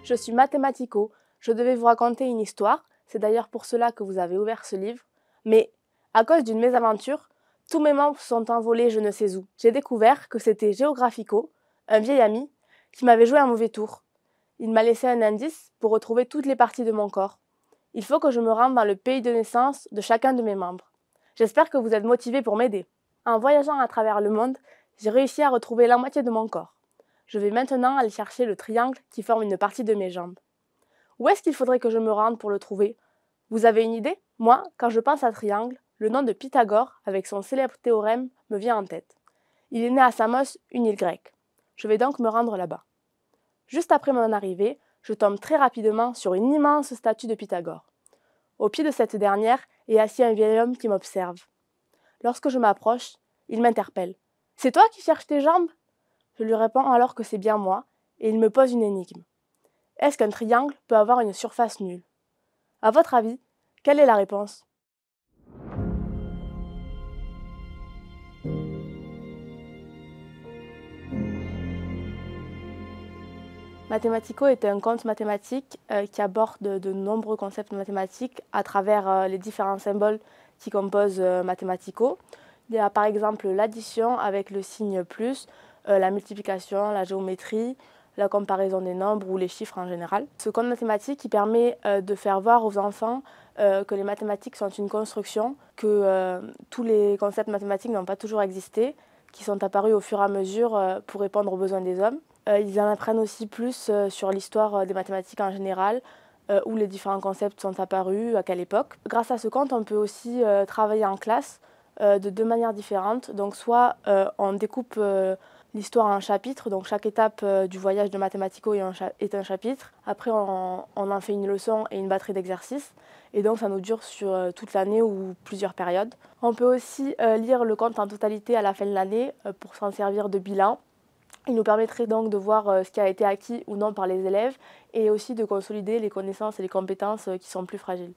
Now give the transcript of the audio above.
Je suis mathématico, je devais vous raconter une histoire, c'est d'ailleurs pour cela que vous avez ouvert ce livre, mais à cause d'une mésaventure, tous mes membres sont envolés je ne sais où. J'ai découvert que c'était Géographico, un vieil ami, qui m'avait joué un mauvais tour. Il m'a laissé un indice pour retrouver toutes les parties de mon corps. Il faut que je me rende dans le pays de naissance de chacun de mes membres. J'espère que vous êtes motivés pour m'aider. En voyageant à travers le monde, j'ai réussi à retrouver la moitié de mon corps. Je vais maintenant aller chercher le triangle qui forme une partie de mes jambes. Où est-ce qu'il faudrait que je me rende pour le trouver? Vous avez une idée? Moi, quand je pense à triangle, le nom de Pythagore, avec son célèbre théorème, me vient en tête. Il est né à Samos, une île grecque. Je vais donc me rendre là-bas. Juste après mon arrivée, je tombe très rapidement sur une immense statue de Pythagore. Au pied de cette dernière est assis un vieil homme qui m'observe. Lorsque je m'approche, il m'interpelle. « C'est toi qui cherches tes jambes ?» Je lui réponds alors que c'est bien moi, et il me pose une énigme. Est-ce qu'un triangle peut avoir une surface nulle? À votre avis, quelle est la réponse? Mathematico est un conte mathématique qui aborde de nombreux concepts mathématiques à travers les différents symboles qui composent Mathematico. Il y a par exemple l'addition avec le signe plus, la multiplication, la géométrie, la comparaison des nombres ou les chiffres en général. Ce conte mathématique qui permet de faire voir aux enfants que les mathématiques sont une construction, que tous les concepts mathématiques n'ont pas toujours existé, qui sont apparus au fur et à mesure pour répondre aux besoins des hommes. Ils en apprennent aussi plus sur l'histoire des mathématiques en général, où les différents concepts sont apparus, à quelle époque. Grâce à ce conte, on peut aussi travailler en classe de deux manières différentes. Donc soit on découpe l'histoire en chapitres, donc chaque étape du voyage de Mathematico est un chapitre. Après, on en fait une leçon et une batterie d'exercices. Et donc, ça nous dure sur toute l'année ou plusieurs périodes. On peut aussi lire le conte en totalité à la fin de l'année pour s'en servir de bilan. Il nous permettrait donc de voir ce qui a été acquis ou non par les élèves et aussi de consolider les connaissances et les compétences qui sont plus fragiles.